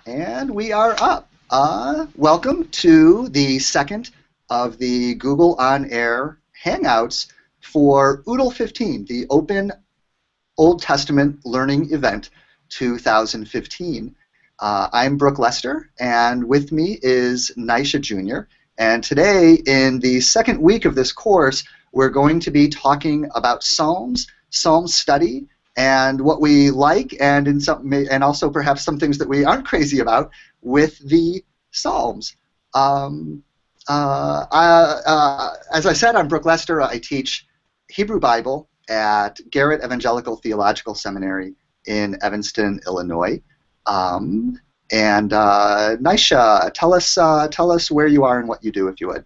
And we are up. Welcome to the second of the Google On Air Hangouts for OOTLE15, the Open Old Testament Learning Event 2015. I'm Brooke Lester, and with me is Nisha Jr. And today, in the second week of this course, we're going to be talking about Psalms, Psalm study, and what we like, and and also perhaps some things that we aren't crazy about with the Psalms. As I said, I'm Brooke Lester. I teach Hebrew Bible at Garrett Evangelical Theological Seminary in Evanston, Illinois. Nisha, tell us where you are and what you do, if you would.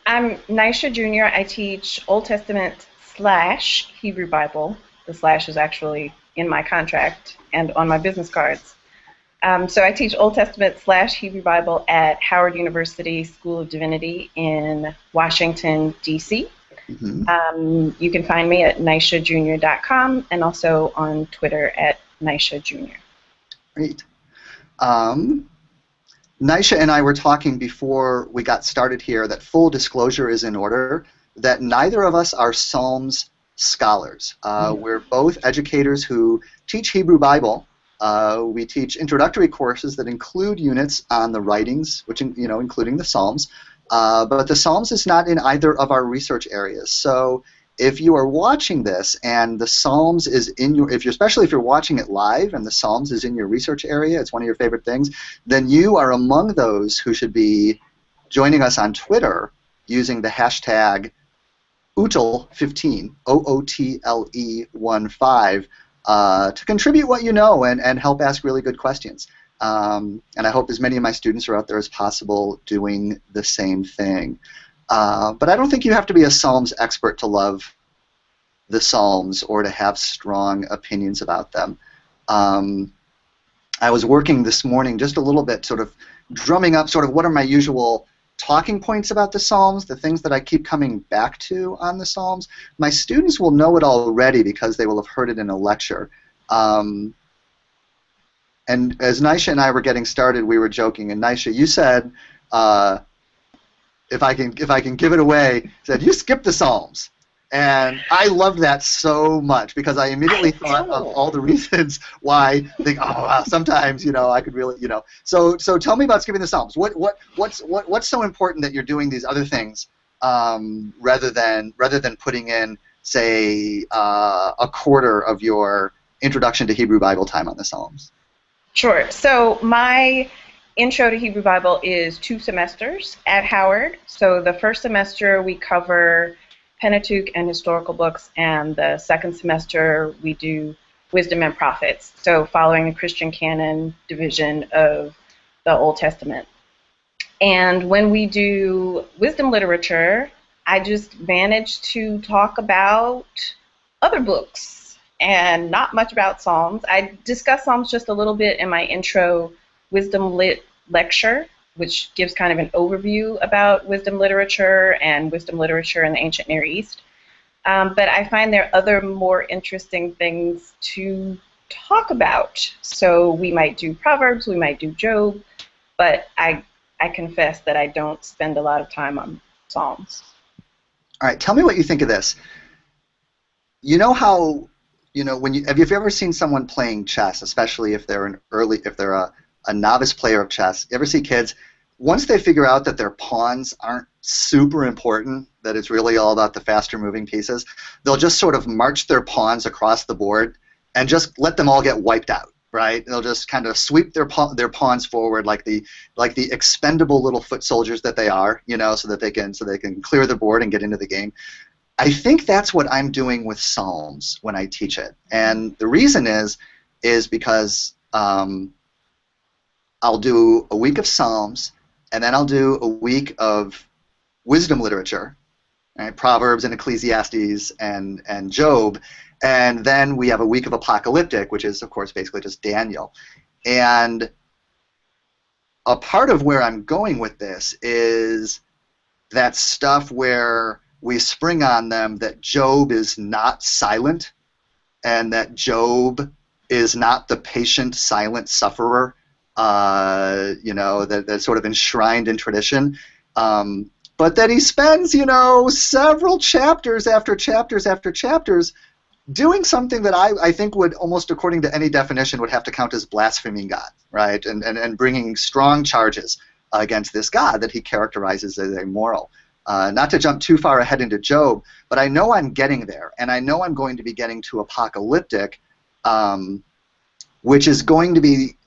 I'm Nisha Jr. I teach Old Testament / Hebrew Bible. The slash is actually in my contract and on my business cards. So I teach Old Testament / Hebrew Bible at Howard University School of Divinity in Washington, D.C. Mm-hmm. You can find me at nishajr.com and also on Twitter at Nisha Jr. Great. Nisha and I were talking before we got started here that full disclosure is in order, that neither of us are Psalms scholars. We're both educators who teach Hebrew Bible. We teach introductory courses that include units on the writings, which including the Psalms. But the Psalms is not in either of our research areas. So if you are watching this and the Psalms is in your, especially if you're watching it live and the Psalms is in your research area, it's one of your favorite things, then you are among those who should be joining us on Twitter using the hashtag OOTLE15, OOTLE15, to contribute what you know and help ask really good questions. And I hope as many of my students are out there as possible doing the same thing. But I don't think you have to be a Psalms expert to love the Psalms or to have strong opinions about them. I was working this morning just a little bit, sort of drumming up sort of what are my usual talking points about the Psalms, the things that I keep coming back to on the Psalms. My students will know it already because they will have heard it in a lecture. And as Nisha and I were getting started, we were joking, and Nisha, you said, if I can give it away, said you skipped the Psalms, and I loved that so much because I immediately thought of all the reasons why. Sometimes I could really So tell me about skipping the Psalms. What's so important that you're doing these other things rather than putting in, say, a quarter of your introduction to Hebrew Bible time on the Psalms? Sure. So my Intro to Hebrew Bible is 2 semesters at Howard. So the first semester we cover Pentateuch and historical books, and the second semester we do Wisdom and Prophets, so following the Christian canon division of the Old Testament. And when we do wisdom literature, I just manage to talk about other books and not much about Psalms. I discuss Psalms just a little bit in my intro Wisdom Lit lecture, which gives kind of an overview about wisdom literature and wisdom literature in the ancient Near East. But I find there are other more interesting things to talk about. So we might do Proverbs, we might do Job, but I confess that I don't spend a lot of time on Psalms. All right, tell me what you think of this. You know how, have you ever seen someone playing chess, especially if they're a novice player of chess? You ever see kids, once they figure out that their pawns aren't super important, that it's really all about the faster moving pieces, they'll just sort of march their pawns across the board and just let them all get wiped out, right? They'll just kind of sweep their pawns forward like the expendable little foot soldiers that they are, so they can clear the board and get into the game. I think that's what I'm doing with Psalms when I teach it. And the reason is because I'll do a week of Psalms, and then I'll do a week of wisdom literature, right? Proverbs and Ecclesiastes and Job, and then we have a week of apocalyptic, which is, of course, basically just Daniel. And a part of where I'm going with this is that stuff where we spring on them that Job is not silent, and that Job is not the patient, silent sufferer that's sort of enshrined in tradition. But that he spends, several chapters after chapters after chapters doing something that I think would almost, according to any definition, would have to count as blaspheming God, right? And bringing strong charges against this God that he characterizes as immoral. Not to jump too far ahead into Job, but I know I'm getting there, and I know I'm going to be getting to apocalyptic, which is going to be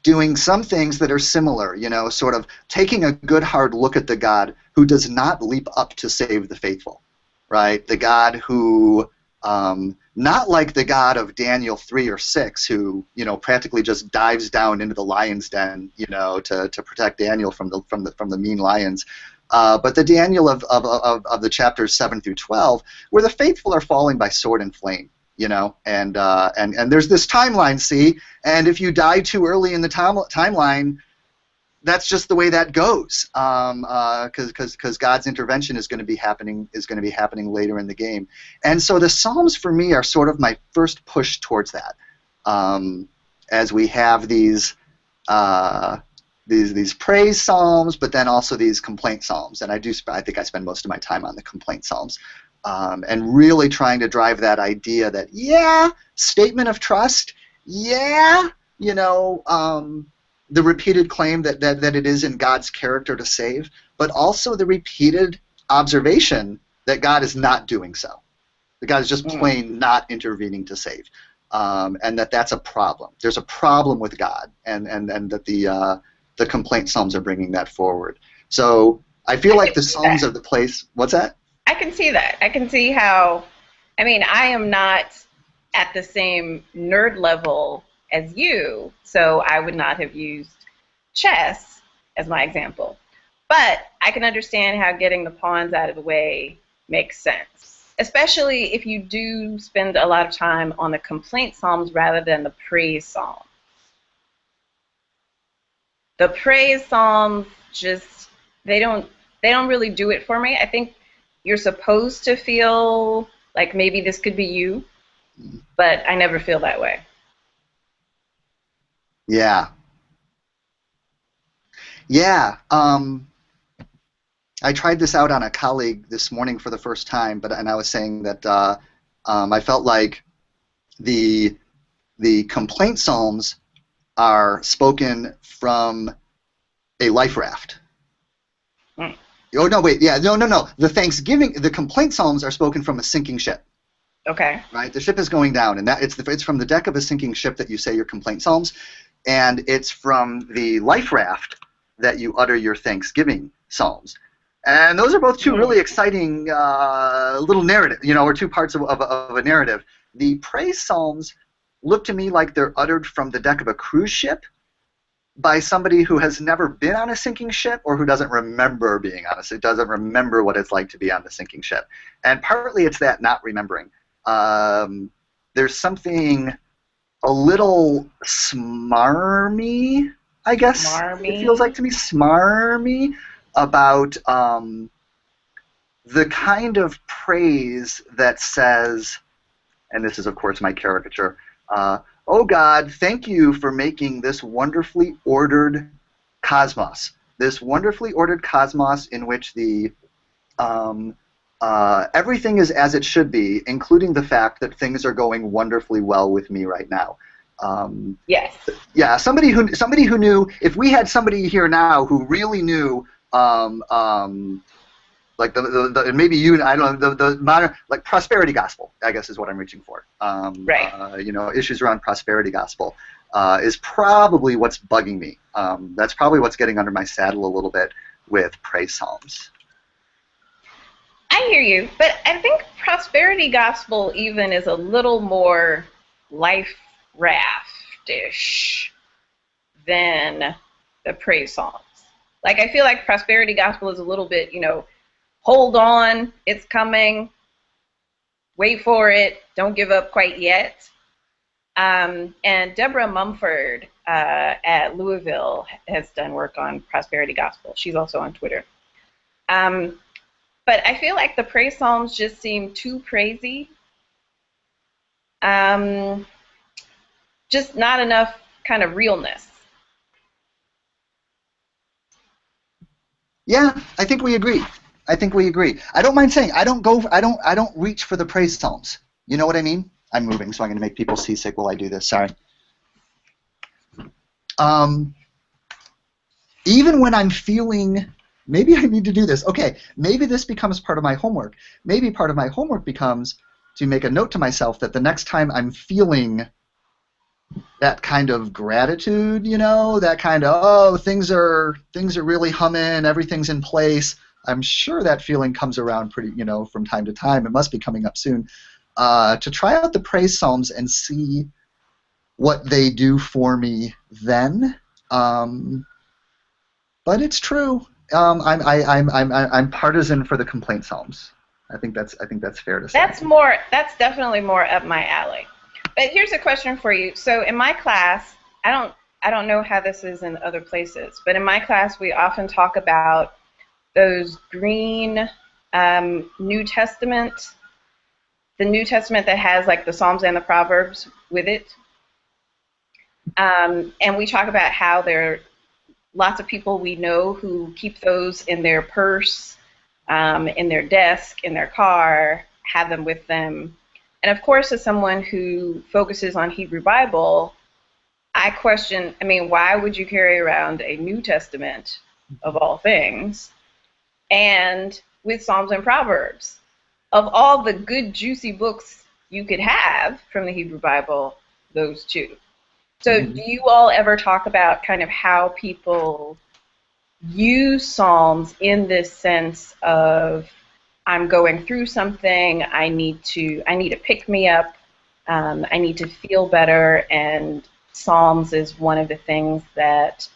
doing some things that are similar, sort of taking a good hard look at the God who does not leap up to save the faithful, right? The God who, not like the God of Daniel 3 or 6, who, practically just dives down into the lion's den, to protect Daniel from the mean lions. But the Daniel of the chapters 7 through 12, where the faithful are falling by sword and flame, and there's this timeline, see, and if you die too early in the timeline, that's just the way that goes, because God's intervention is going to be happening later in the game, and so the Psalms for me are sort of my first push towards that, as we have these praise psalms, but then also these complaint psalms, and I think I spend most of my time on the complaint psalms. And really trying to drive that idea that, statement of trust, the repeated claim that it is in God's character to save, but also the repeated observation that God is not doing so. That God is just plain not intervening to save. And that's a problem. There's a problem with God, and that the complaint psalms are bringing that forward. So I feel like the psalms are the place. What's that? I can see that. I can see how, I am not at the same nerd level as you, so I would not have used chess as my example. But I can understand how getting the pawns out of the way makes sense, especially if you do spend a lot of time on the complaint psalms rather than the praise psalms. The praise psalms they don't really do it for me. I think you're supposed to feel like maybe this could be you, but I never feel that way. Yeah. I tried this out on a colleague this morning for the first time, and I was saying that I felt like the complaint psalms are spoken from a life raft. Oh no! Wait, yeah, no. The complaint psalms are spoken from a sinking ship. Okay. Right, the ship is going down, and it's from the deck of a sinking ship that you say your complaint psalms, and it's from the life raft that you utter your thanksgiving psalms. And those are both two really exciting little narrative, or two parts of a narrative. The praise psalms look to me like they're uttered from the deck of a cruise ship by somebody who has never been on a sinking ship, or who doesn't remember being on it, doesn't remember what it's like to be on the sinking ship. And partly it's that not remembering. There's something a little smarmy, I guess. It feels like to me, smarmy, about the kind of praise that says, and this is of course my caricature, oh God, thank you for making this wonderfully ordered cosmos. This wonderfully ordered cosmos in which the everything is as it should be, including the fact that things are going wonderfully well with me right now. Yes. Yeah, somebody who knew, if we had somebody here now who really knew, like maybe you, I don't know, the modern, like prosperity gospel, I guess is what I'm reaching for. Right. Issues around prosperity gospel is probably what's bugging me. That's probably what's getting under my saddle a little bit with praise psalms. I hear you, but I think prosperity gospel even is a little more life raftish than the praise psalms. Like, I feel like prosperity gospel is a little bit, hold on, it's coming, wait for it, don't give up quite yet. And Deborah Mumford at Louisville has done work on prosperity gospel. She's also on Twitter. But I feel like the praise psalms just seem too praisey. Just not enough kind of realness. Yeah, I think we agree. I think we agree. I don't mind saying I don't reach for the praise psalms. You know what I mean? I'm moving, so I'm going to make people seasick while I do this. Sorry. Um, Even when I'm feeling, maybe I need to do this. Okay, maybe this becomes part of my homework. Maybe part of my homework becomes to make a note to myself that the next time I'm feeling that kind of gratitude, that kind of, oh, things are really humming, everything's in place. I'm sure that feeling comes around pretty, from time to time. It must be coming up soon. To try out the praise psalms and see what they do for me then. But it's true. I'm partisan for the complaint psalms. I think that's fair to say. That's definitely more up my alley. But here's a question for you. So in my class, I don't know how this is in other places, but in my class we often talk about those green New Testament, the New Testament that has like the Psalms and the Proverbs with it. And we talk about how there are lots of people we know who keep those in their purse, in their desk, in their car, have them with them. And of course, as someone who focuses on Hebrew Bible, I question, I mean, why would you carry around a New Testament, of all things, and with Psalms and Proverbs? Of all the good, juicy books you could have from the Hebrew Bible, those two. So do you all ever talk about kind of how people use Psalms in this sense of I'm going through something, I need a pick me up, I need to feel better, and Psalms is one of the things that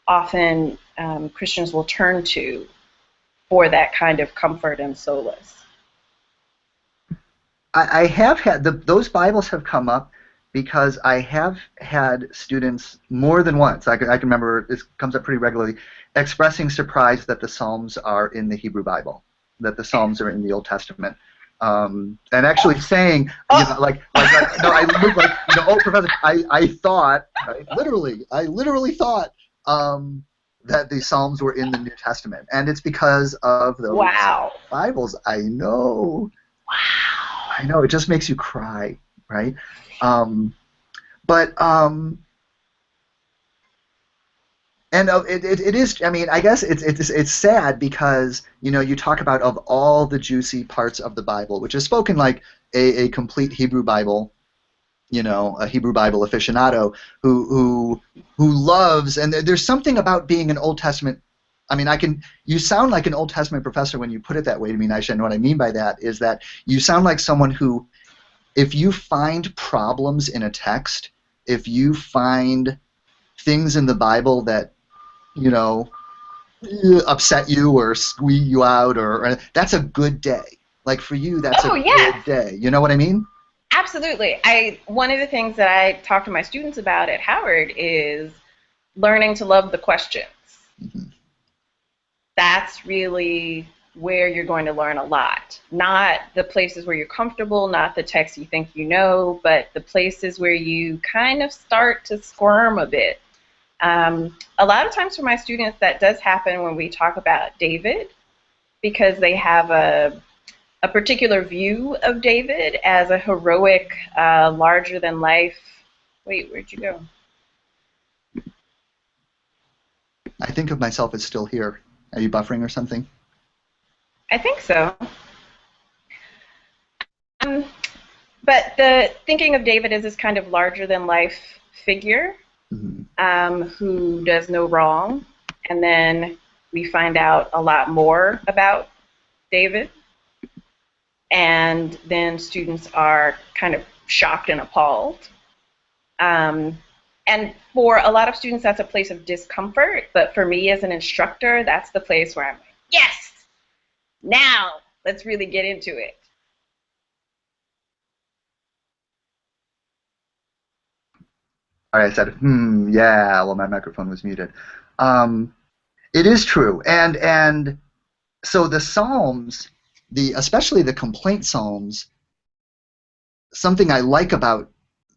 often Christians will turn to for that kind of comfort and solace. I have had those Bibles have come up because I have had students more than once. I can remember this comes up pretty regularly, expressing surprise that the Psalms are in the Hebrew Bible, that the Psalms are in the Old Testament, and actually saying, no, I look like, oh, Professor, I thought, right, I literally thought that the Psalms were in the New Testament, and it's because of those Bibles. I know. Wow. I know, it just makes you cry, right? It is. I mean, I guess it's sad because you talk about of all the juicy parts of the Bible, which is spoken like a complete Hebrew Bible, a Hebrew Bible aficionado who loves, and there's something about being an Old Testament. I mean, you sound like an Old Testament professor when you put it that way to me, Nisha, and what I mean by that is that you sound like someone who, if you find problems in a text, if you find things in the Bible that, upset you or squeeze you out, or that's a good day. Like for you, that's good day. You know what I mean? Absolutely. One of the things that I talk to my students about at Howard is learning to love the questions. Mm-hmm. That's really where you're going to learn a lot. Not the places where you're comfortable, not the text you think you know, but the places where you kind of start to squirm a bit. A lot of times for my students that does happen when we talk about David, because they have a particular view of David as a heroic, larger-than-life. Wait, where'd you go? I think of myself as still here. Are you buffering or something? I think so. But the thinking of David as this kind of larger-than-life figure who does no wrong, and then we find out a lot more about David, and then students are kind of shocked and appalled. And for a lot of students, that's a place of discomfort, but for me as an instructor, that's the place where I'm like, yes, now let's really get into it. All right, I said, yeah, well, my microphone was muted. It is true, and so the Psalms, especially the complaint Psalms, something I like about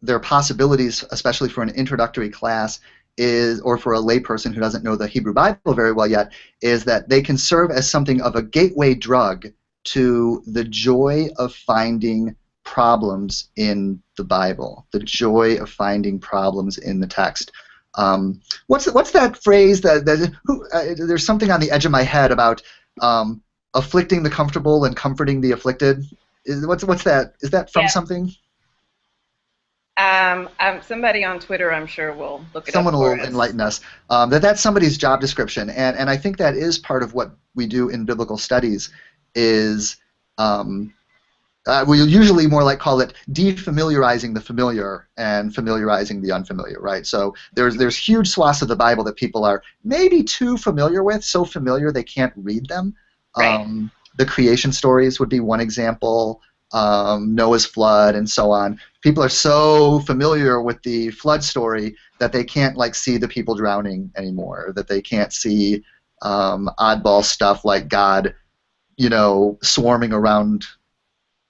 their possibilities, especially for an introductory class, is, or for a layperson who doesn't know the Hebrew Bible very well yet, is that they can serve as something of a gateway drug to the joy of finding problems in the Bible, the joy of finding problems in the text. What's that phrase there's something on the edge of my head about afflicting the comfortable and comforting the afflicted? What's that? Is that from something? Somebody on Twitter, I'm sure, will look it up Someone for will us. enlighten us. That's somebody's job description, and I think that is part of what we do in biblical studies. Is we usually more like call it defamiliarizing the familiar and familiarizing the unfamiliar, right? So there's huge swaths of the Bible that people are maybe too familiar with, so familiar they can't read them. Right. The creation stories would be one example. Noah's flood and so on. People are so familiar with the flood story that they can't see the people drowning anymore, that they can't see oddball stuff like God, swarming around,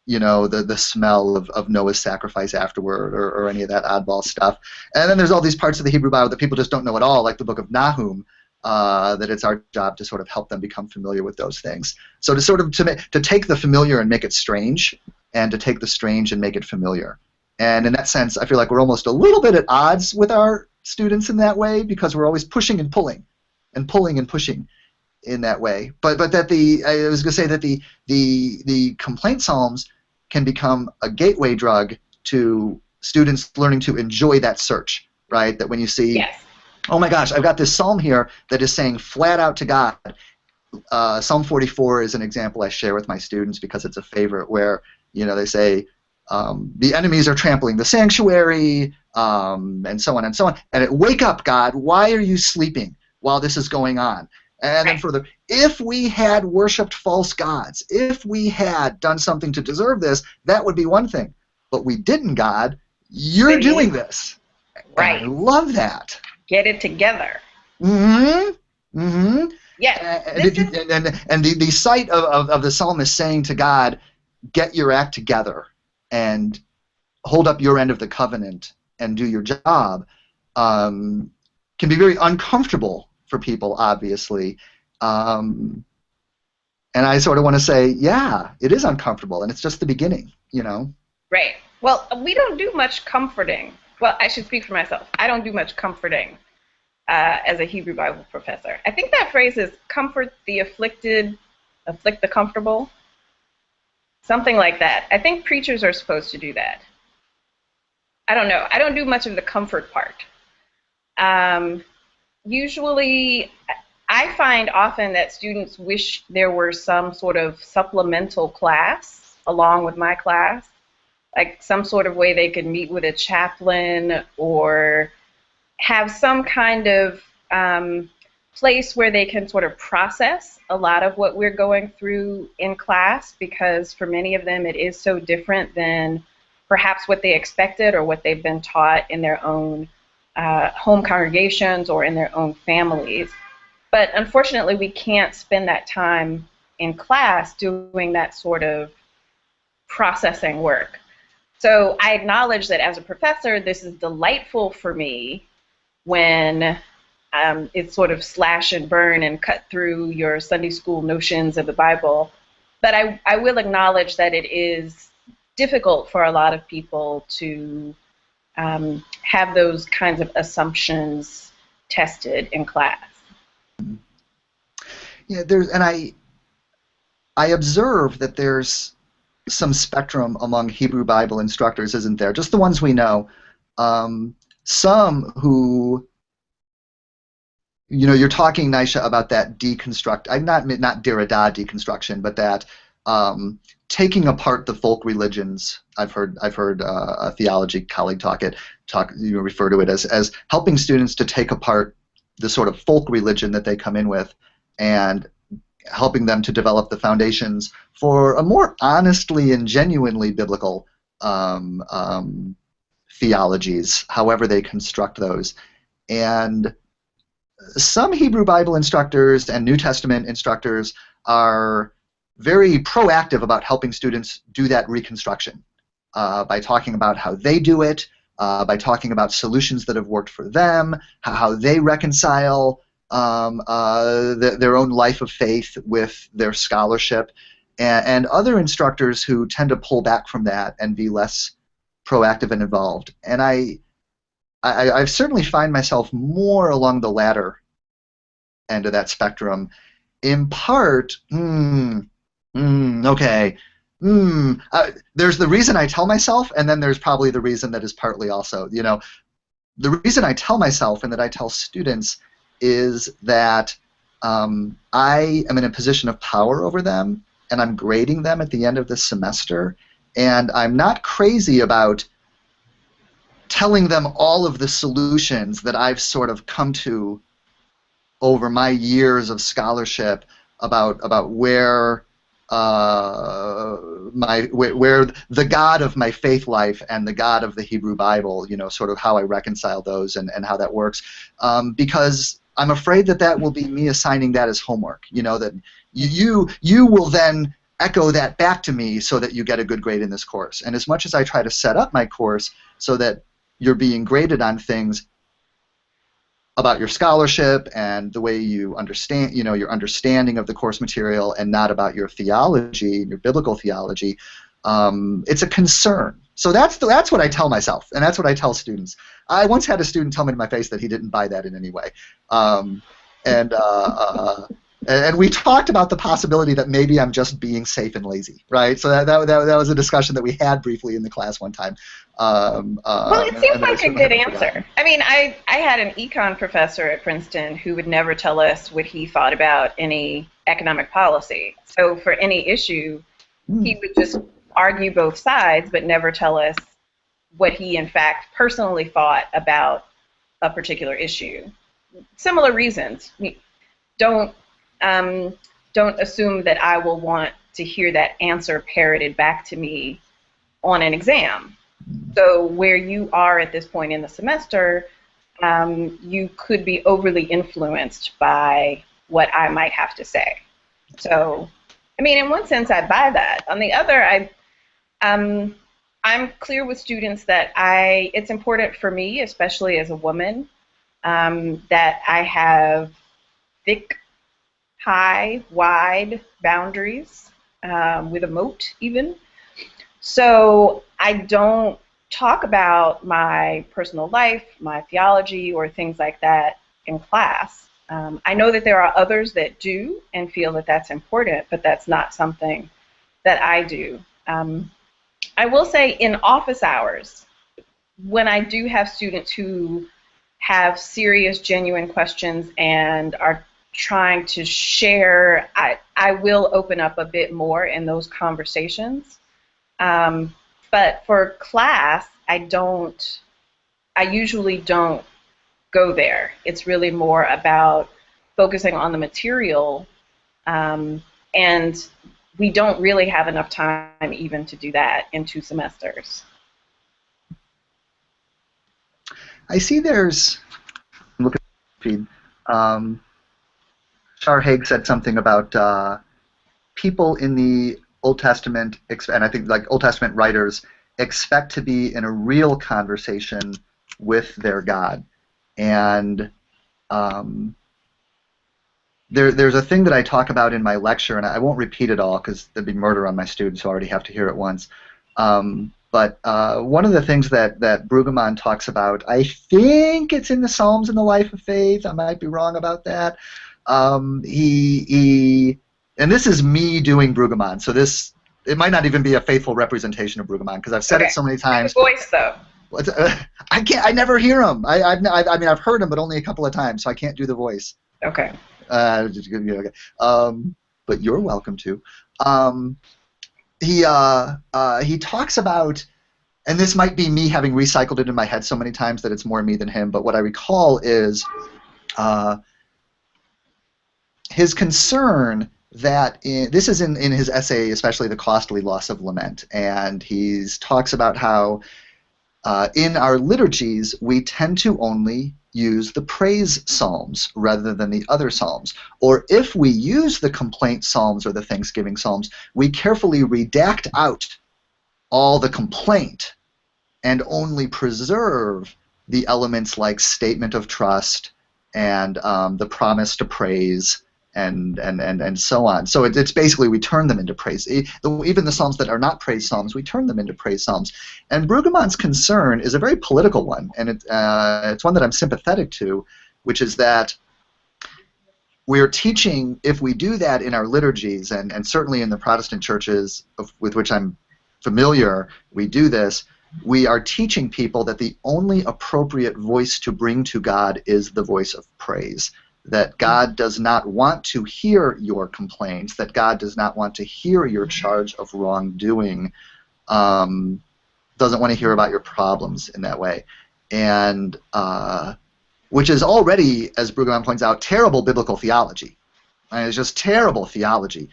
the smell of Noah's sacrifice afterward, or any of that oddball stuff. And then there's all these parts of the Hebrew Bible that people just don't know at all, like the book of Nahum, that it's our job to sort of help them become familiar with those things. So to take the familiar and make it strange, and to take the strange and make it familiar. And in that sense, I feel like we're almost a little bit at odds with our students in that way, because we're always pushing and pulling, and pulling and pushing in that way. But that I was going to say that the complaint psalms can become a gateway drug to students learning to enjoy that search, right? That when you see, yes. Oh my gosh, I've got this psalm here that is saying flat out to God. Psalm 44 is an example I share with my students because it's a favorite, where they say the enemies are trampling the sanctuary, and so on and so on. And wake up, God, why are you sleeping while this is going on? And then further, if we had worshipped false gods, if we had done something to deserve this, that would be one thing. But we didn't, God. You're doing this. Right. And I love that. Get it together. Mm-hmm. Mm-hmm. Yeah. And the sight of the psalmist saying to God, get your act together and hold up your end of the covenant and do your job, can be very uncomfortable for people, obviously. And I sort of want to say, yeah, it is uncomfortable, and it's just the beginning, Right. Well, we don't do much comforting. Well, I should speak for myself. I don't do much comforting as a Hebrew Bible professor. I think that phrase is comfort the afflicted, afflict the comfortable. Something like that. I think preachers are supposed to do that. I don't know. I don't do much of the comfort part. Usually, I find often that students wish there were some sort of supplemental class along with my class, like some sort of way they could meet with a chaplain or have some kind of place where they can sort of process a lot of what we're going through in class, because for many of them it is so different than perhaps what they expected or what they've been taught in their own home congregations or in their own families. But unfortunately, we can't spend that time in class doing that sort of processing work. So I acknowledge that as a professor, this is delightful for me when it's sort of slash and burn and cut through your Sunday school notions of the Bible. But I will acknowledge that it is difficult for a lot of people to have those kinds of assumptions tested in class. Yeah, I observe that there's some spectrum among Hebrew Bible instructors, isn't there? Just the ones we know. Some who, you're talking, Nisha, about that deconstruct. Not Derrida deconstruction, but that taking apart the folk religions. I've heard a theology colleague refer to it as helping students to take apart the sort of folk religion that they come in with, and helping them to develop the foundations for a more honestly and genuinely biblical theologies, however they construct those. And some Hebrew Bible instructors and New Testament instructors are very proactive about helping students do that reconstruction by talking about how they do it, by talking about solutions that have worked for them, how they reconcile their own life of faith with their scholarship, and other instructors who tend to pull back from that and be less proactive and involved. And I certainly find myself more along the latter end of that spectrum, in part, okay, there's the reason I tell myself, and then there's probably the reason that is partly also, the reason I tell myself and that I tell students is that I am in a position of power over them, and I'm grading them at the end of the semester, and I'm not crazy about telling them all of the solutions that I've sort of come to over my years of scholarship about where where the God of my faith life and the God of the Hebrew Bible, sort of how I reconcile those and how that works, because I'm afraid that will be me assigning that as homework. That you will then echo that back to me so that you get a good grade in this course. And as much as I try to set up my course so that you're being graded on things about your scholarship and the way you understand, your understanding of the course material, and not about your theology, your biblical theology, it's a concern. So that's what I tell myself, and that's what I tell students. I once had a student tell me to my face that he didn't buy that in any way, and we talked about the possibility that maybe I'm just being safe and lazy, right? So that was a discussion that we had briefly in the class one time. Well, it seems like a good answer. I mean, I had an econ professor at Princeton who would never tell us what he thought about any economic policy. So for any issue, he would just argue both sides, but never tell us what he, in fact, personally thought about a particular issue. Similar reasons. Don't assume that I will want to hear that answer parroted back to me on an exam. So where you are at this point in the semester, you could be overly influenced by what I might have to say. So, I mean, in one sense, I buy that. On the other, I'm clear with students that it's important for me, especially as a woman, that I have thick, high, wide boundaries, with a moat even. So I don't talk about my personal life, my theology, or things like that in class. I know that there are others that do and feel that that's important, but that's not something that I do. I will say in office hours, when I do have students who have serious, genuine questions and are trying to share, I will open up a bit more in those conversations. But for class, I usually don't go there. It's really more about focusing on the material, and we don't really have enough time even to do that in 2 semesters. I see look at the feed. Shar Haig said something about people in the Old Testament, and I think like Old Testament writers, expect to be in a real conversation with their God. And there's a thing that I talk about in my lecture, and I won't repeat it all because there'd be murder on my students who already have to hear it once. But one of the things that Brueggemann talks about, I think it's in the Psalms and the Life of Faith, I might be wrong about that, and this is me doing Brueggemann, so it might not even be a faithful representation of Brueggemann because I've said it so many times. The voice, though. I can't. I never hear him. I mean, I've heard him, but only a couple of times, so I can't do the voice. Okay. Okay. But you're welcome to. He talks about, and this might be me having recycled it in my head so many times that it's more me than him, but what I recall is his concern that this is in his essay, especially The Costly Loss of Lament, and he talks about how in our liturgies we tend to only use the praise psalms rather than the other psalms. Or if we use the complaint psalms or the thanksgiving psalms, we carefully redact out all the complaint and only preserve the elements like statement of trust and the promise to praise and so on. So it's basically we turn them into praise. Even the psalms that are not praise psalms, we turn them into praise psalms. And Brueggemann's concern is a very political one, and it's one that I'm sympathetic to, which is that we're teaching, if we do that in our liturgies, and certainly in the Protestant churches with which I'm familiar, we do this, we are teaching people that the only appropriate voice to bring to God is the voice of praise. That God does not want to hear your complaints, that God does not want to hear your charge of wrongdoing, doesn't want to hear about your problems in that way. And which is already, as Brueggemann points out, terrible biblical theology. It's just terrible theology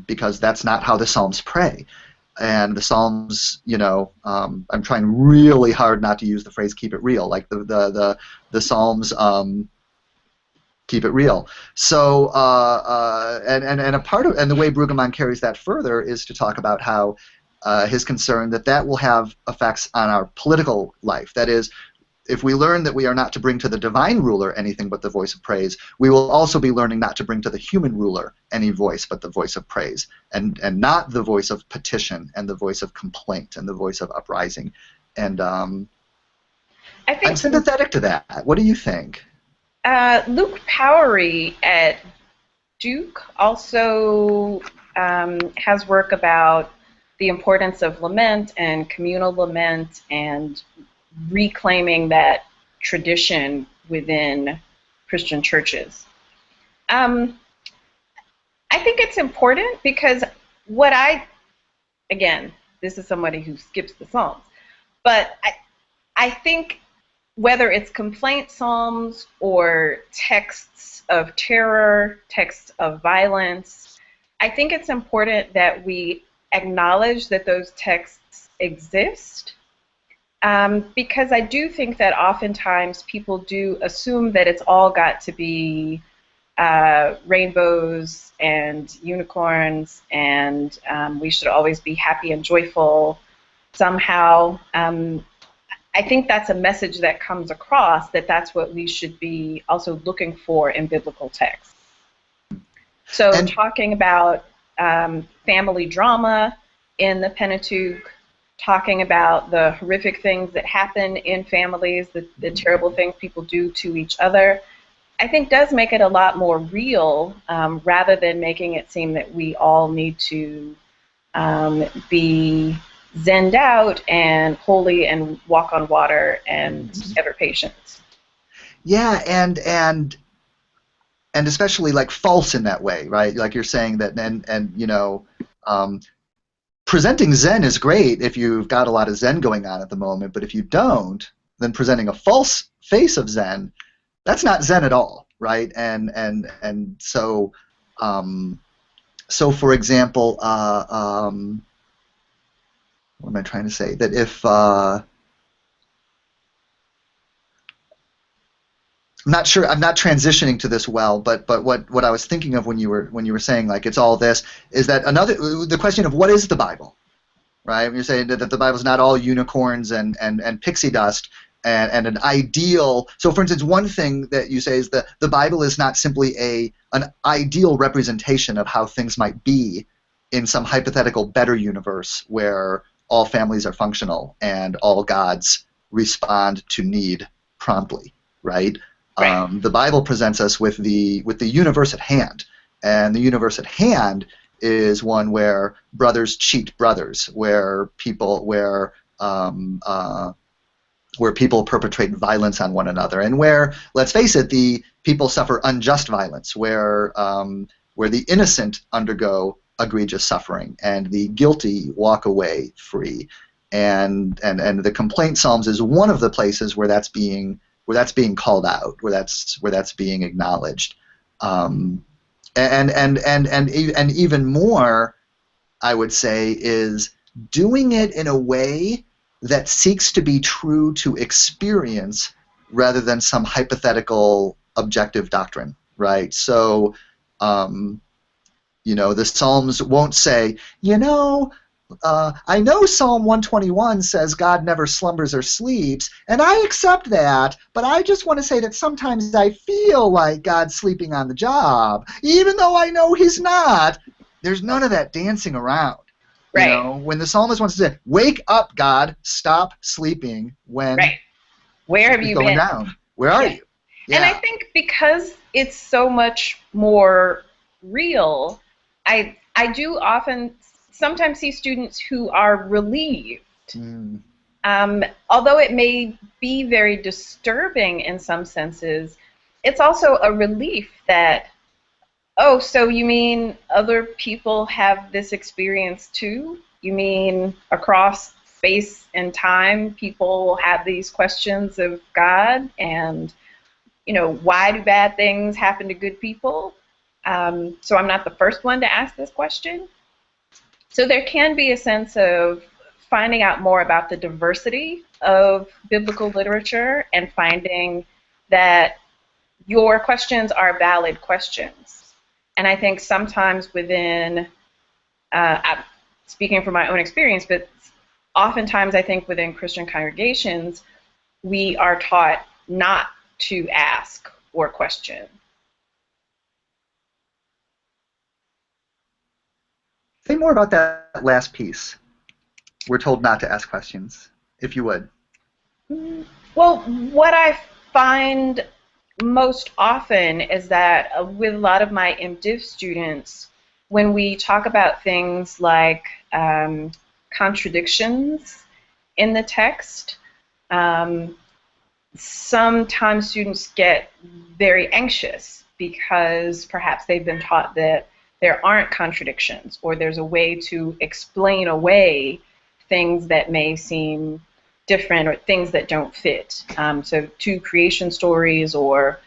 because that's not how the Psalms pray. And the Psalms, I'm trying really hard not to use the phrase "keep it real." Like the Psalms keep it real. So and a part of the way Brueggemann carries that further is to talk about how his concern that will have effects on our political life. That is, if we learn that we are not to bring to the divine ruler anything but the voice of praise, we will also be learning not to bring to the human ruler any voice but the voice of praise, and not the voice of petition and the voice of complaint and the voice of uprising. And I'm sympathetic to that. What do you think? Luke Powery at Duke also has work about the importance of lament and communal lament and reclaiming that tradition within Christian churches. I think it's important because again, this is somebody who skips the Psalms, but I think whether it's complaint psalms or texts of terror, texts of violence, I think it's important that we acknowledge that those texts exist, because I do think that oftentimes people do assume that it's all got to be rainbows and unicorns, and we should always be happy and joyful somehow. I think that's a message that comes across, that's what we should be also looking for in biblical texts. So talking about family drama in the Pentateuch, talking about the horrific things that happen in families, the terrible things people do to each other, I think does make it a lot more real, rather than making it seem that we all need to be zenned out and holy and walk on water and ever patient. Yeah, and especially like false in that way, right? Like you're saying that, and presenting Zen is great if you've got a lot of Zen going on at the moment, but if you don't, then presenting a false face of Zen, that's not Zen at all, right? And so for example, what am I trying to say? That if I'm not sure, I'm not transitioning to this well, but what I was thinking of when you were saying like it's all this is that the question of what is the Bible, right? You're saying that the Bible is not all unicorns and pixie dust and an ideal. So for instance, one thing that you say is that the Bible is not simply an ideal representation of how things might be in some hypothetical better universe where all families are functional and all gods respond to need promptly, right? The Bible presents us with the universe at hand, and the universe at hand is one where brothers cheat brothers, where people perpetrate violence on one another, and where, let's face it, the people suffer unjust violence, where the innocent undergo egregious suffering and the guilty walk away free, and the complaint psalms is one of the places where that's being called out, where that's being acknowledged, and even more, I would say, is doing it in a way that seeks to be true to experience rather than some hypothetical objective doctrine, right? So the Psalms won't say, I know Psalm 121 says God never slumbers or sleeps, and I accept that, but I just want to say that sometimes I feel like God's sleeping on the job, even though I know he's not. There's none of that dancing around. You Right. know, when the psalmist wants to say, wake up, God, stop sleeping when Right. Where have it's you going been? down. Where are Yeah. you? And I Yeah. think because it's so much more real, I do often sometimes see students who are relieved. Mm. Although it may be very disturbing in some senses, it's also a relief that, oh, so you mean other people have this experience too? You mean across space and time people have these questions of God and, why do bad things happen to good people? So I'm not the first one to ask this question. So there can be a sense of finding out more about the diversity of biblical literature and finding that your questions are valid questions. And I think sometimes I'm speaking from my own experience, but oftentimes I think within Christian congregations, we are taught not to ask or question. Say more about that last piece. We're told not to ask questions, if you would. Well, what I find most often is that with a lot of my MDiv students, when we talk about things like contradictions in the text, sometimes students get very anxious because perhaps they've been taught that there aren't contradictions or there's a way to explain away things that may seem different or things that don't fit. So two creation stories or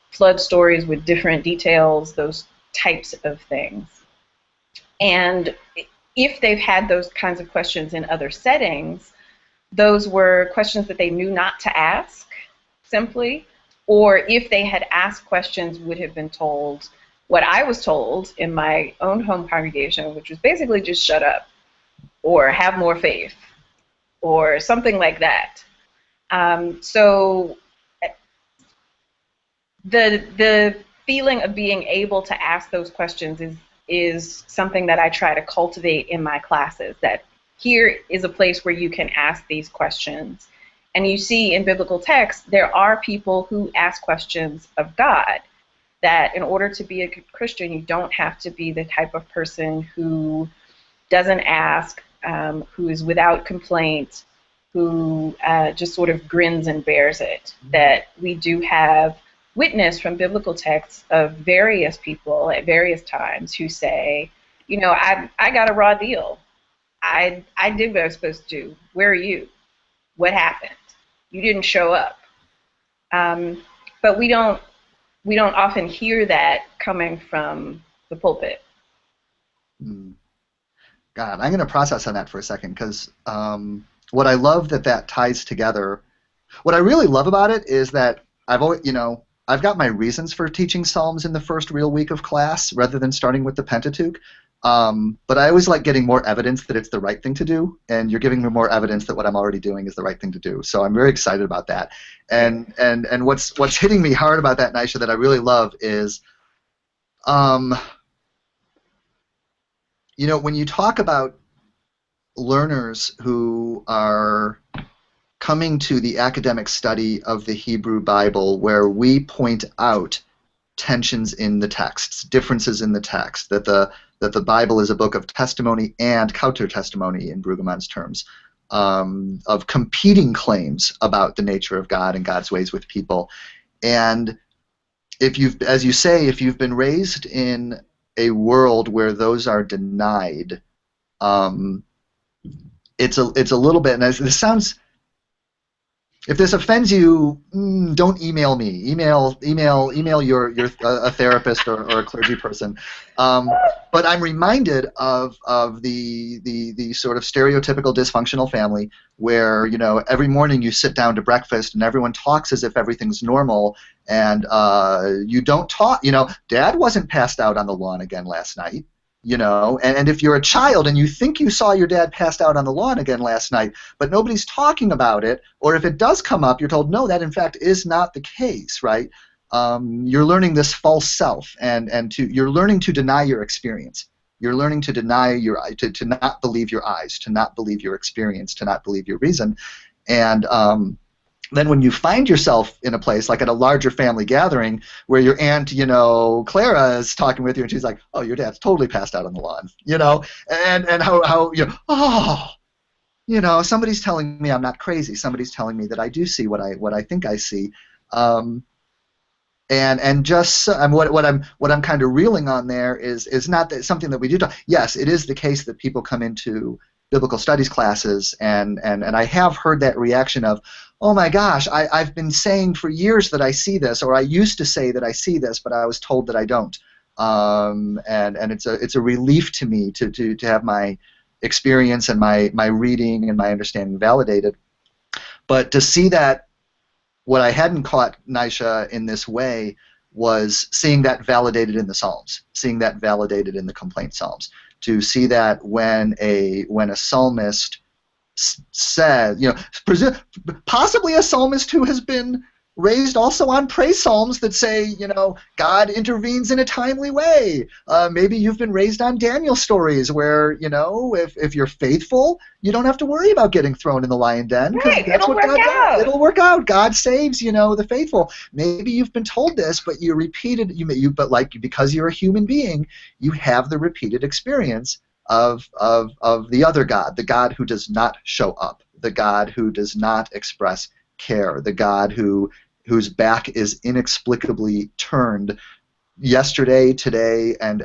flood stories with different details, those types of things. And if they've had those kinds of questions in other settings, those were questions that they knew not to ask, simply, or if they had asked questions, would have been told what I was told in my own home congregation, which was basically just shut up, or have more faith, or something like that. So the feeling of being able to ask those questions is something that I try to cultivate in my classes, that here is a place where you can ask these questions. And you see in biblical text, there are people who ask questions of God, that in order to be a good Christian, you don't have to be the type of person who doesn't ask, who is without complaint, who just sort of grins and bears it. That we do have witness from biblical texts of various people at various times who say, I got a raw deal. I did what I was supposed to do. Where are you? What happened? You didn't show up. But we don't often hear that coming from the pulpit. God, I'm going to process on that for a second, because what I love that ties together, what I really love about it is that I've got my reasons for teaching Psalms in the first real week of class rather than starting with the Pentateuch. But I always like getting more evidence that it's the right thing to do, and you're giving me more evidence that what I'm already doing is the right thing to do. So I'm very excited about that. And what's hitting me hard about that, Nisha, that I really love is, when you talk about learners who are coming to the academic study of the Hebrew Bible, where we point out tensions in the texts, differences in the text, that the Bible is a book of testimony and counter-testimony, in Brueggemann's terms, of competing claims about the nature of God and God's ways with people. And as you say, if you've been raised in a world where those are denied, it's a little bit, and this sounds, if this offends you, don't email me. Email your a therapist or a clergy person. But I'm reminded of the sort of stereotypical dysfunctional family where every morning you sit down to breakfast and everyone talks as if everything's normal, and you don't talk. Dad wasn't passed out on the lawn again last night. you know. And if you're a child and you think you saw your dad passed out on the lawn again last night, but nobody's talking about it, or if it does come up, you're told, no, that in fact is not the case, right? You're learning this false self, and you're learning to deny your experience. You're learning to deny to not believe your eyes, to not believe your experience, to not believe your reason. And then when you find yourself in a place like at a larger family gathering where your aunt, you know, Clara is talking with you and she's like, oh, your dad's totally passed out on the lawn, you know, and how you know, oh, you know, somebody's telling me I'm not crazy. Somebody's telling me that I do see what I think I see. And just what I'm kind of reeling on there is not that something that we do. Yes, it is the case that people come into biblical studies classes and I have heard that reaction of, oh my gosh, I've been saying for years that I see this, or I used to say that I see this, but I was told that I don't. And it's a relief to me to have my experience and my reading and my understanding validated. But to see that what I hadn't caught, Nisha, in this way was seeing that validated in the Psalms, seeing that validated in the complaint Psalms. To see that when a psalmist says, you know, possibly a psalmist who has been raised also on praise psalms that say, you know, God intervenes in a timely way. Maybe you've been raised on Daniel stories where, you know, if you're faithful, you don't have to worry about getting thrown in the lion den because that's what God does. It'll work out. God saves, you know, the faithful. Maybe you've been told this, but you repeated, but like because you're a human being, you have the repeated experience of the other God, the God who does not show up, the God who does not express care, the God whose back is inexplicably turned yesterday, today, and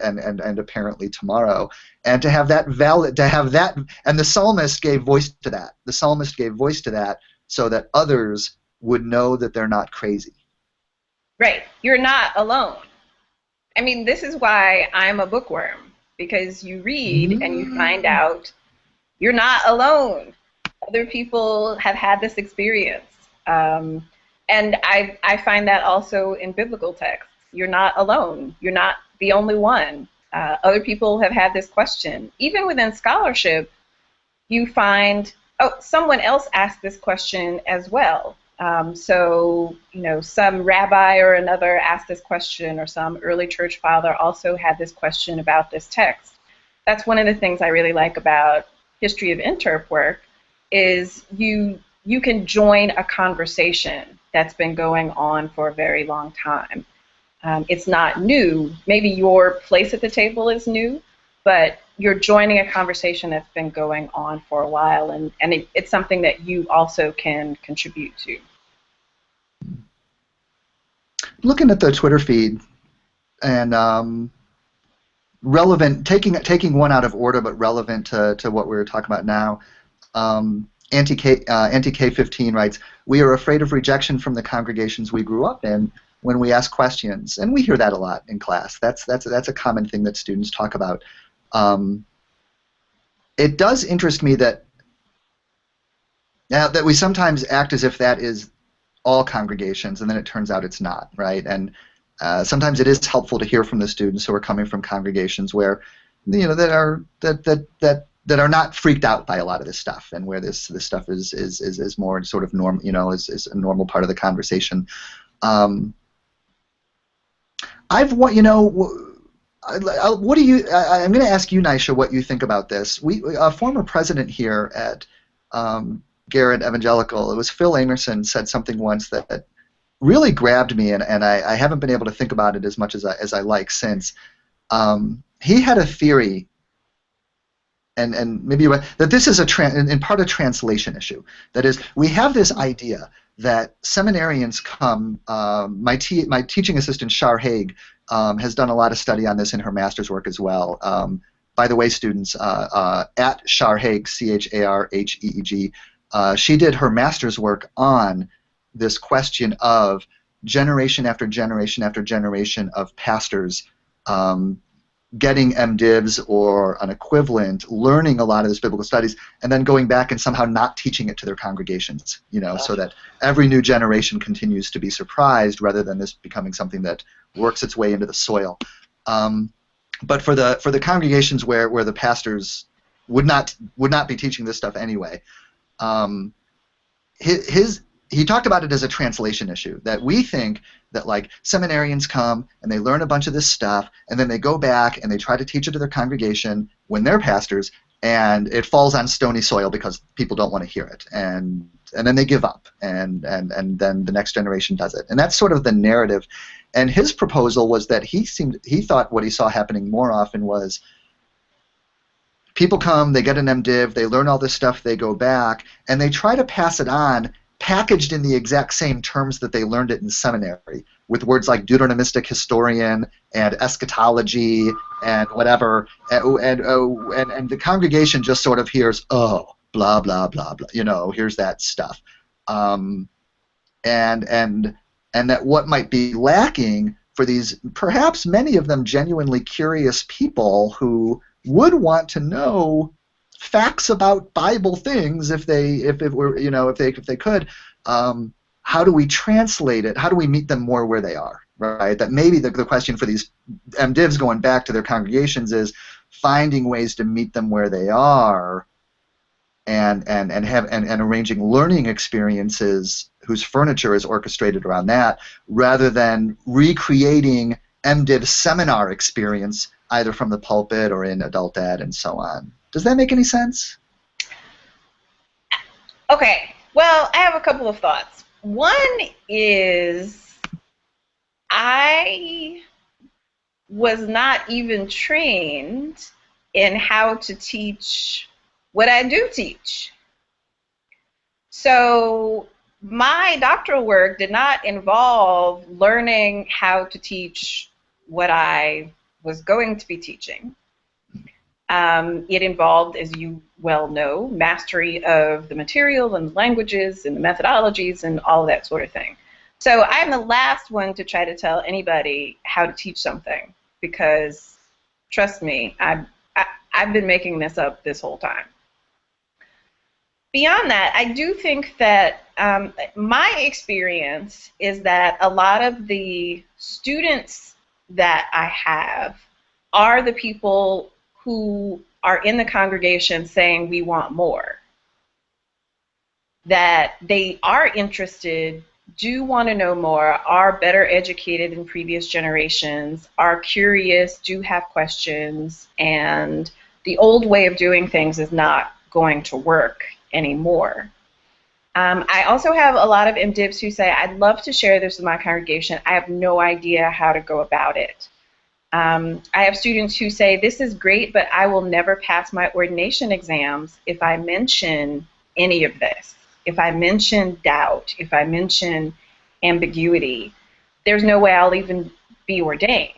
apparently tomorrow. And to have that and the psalmist gave voice to that. The psalmist gave voice to that so that others would know that they're not crazy. Right. You're not alone. I mean, this is why I'm a bookworm, because you read and you find out you're not alone. Other people have had this experience. And I find that also in biblical texts. You're not alone. You're not the only one. Other people have had this question. Even within scholarship, you find, oh, someone else asked this question as well. So, you know, some rabbi or another asked this question, or some early church father also had this question about this text. That's one of the things I really like about history of interp work, is you can join a conversation that's been going on for a very long time. It's not new. Maybe your place at the table is new, but you're joining a conversation that's been going on for a while, and it's something that you also can contribute to. Looking at the Twitter feed, and relevant, taking one out of order, but relevant to what we were talking about now. Anti-K15 writes, "We are afraid of rejection from the congregations we grew up in when we ask questions," and we hear that a lot in class. That's a common thing that students talk about. It does interest me that we sometimes act as if that is all congregations, and then it turns out it's not, right? And sometimes it is helpful to hear from the students who are coming from congregations where, you know, that are not freaked out by a lot of this stuff, and where this stuff is more sort of normal, you know, is a normal part of the conversation. What do you? I'm going to ask you, Nisha, what you think about this. A former president here at Garrett Evangelical, it was Phil Amerson, said something once that really grabbed me, and I haven't been able to think about it as much as I like since. He had a theory, and maybe that this is in part a translation issue. That is, we have this idea that seminarians come. My teaching assistant Shar Haig has done a lot of study on this in her master's work as well. By the way, students, at Shar Haig, CHARHEEG, she did her master's work on this question of generation after generation after generation of pastors getting MDivs or an equivalent, learning a lot of this biblical studies, and then going back and somehow not teaching it to their congregations, you know, so that every new generation continues to be surprised rather than this becoming something that works its way into the soil. but for the congregations where the pastors would not be teaching this stuff anyway, um, he talked about it as a translation issue, that we think that like seminarians come and they learn a bunch of this stuff and then they go back and they try to teach it to their congregation when they're pastors, and it falls on stony soil because people don't want to hear it, and then they give up, and then the next generation does it, and that's sort of the narrative. And his proposal was that he thought what he saw happening more often was people come, they get an MDiv, they learn all this stuff, they go back, and they try to pass it on, packaged in the exact same terms that they learned it in seminary, with words like Deuteronomistic historian and eschatology and whatever, and the congregation just sort of hears, oh, blah blah blah blah, here's that stuff, and that what might be lacking for these, perhaps many of them genuinely curious people who would want to know facts about Bible things if they could. How do we translate it? How do we meet them more where they are? Right. That maybe the question for these MDivs going back to their congregations is finding ways to meet them where they are, and arranging learning experiences whose furniture is orchestrated around that, rather than recreating MDiv seminar experience either from the pulpit or in adult ed and so on. Does that make any sense? Okay, well, I have a couple of thoughts. One is I was not even trained in how to teach what I do teach. So my doctoral work did not involve learning how to teach what I was going to be teaching. It involved, as you well know, mastery of the material and the languages and the methodologies and all of that sort of thing. So I'm the last one to try to tell anybody how to teach something, because, trust me, I've been making this up this whole time. Beyond that, I do think that my experience is that a lot of the students that I have are the people who are in the congregation saying we want more. That they are interested, do want to know more, are better educated than previous generations, are curious, do have questions, and the old way of doing things is not going to work anymore. I also have a lot of MDivs who say, I'd love to share this with my congregation, I have no idea how to go about it. I have students who say, this is great, but I will never pass my ordination exams if I mention any of this. If I mention doubt, if I mention ambiguity, there's no way I'll even be ordained.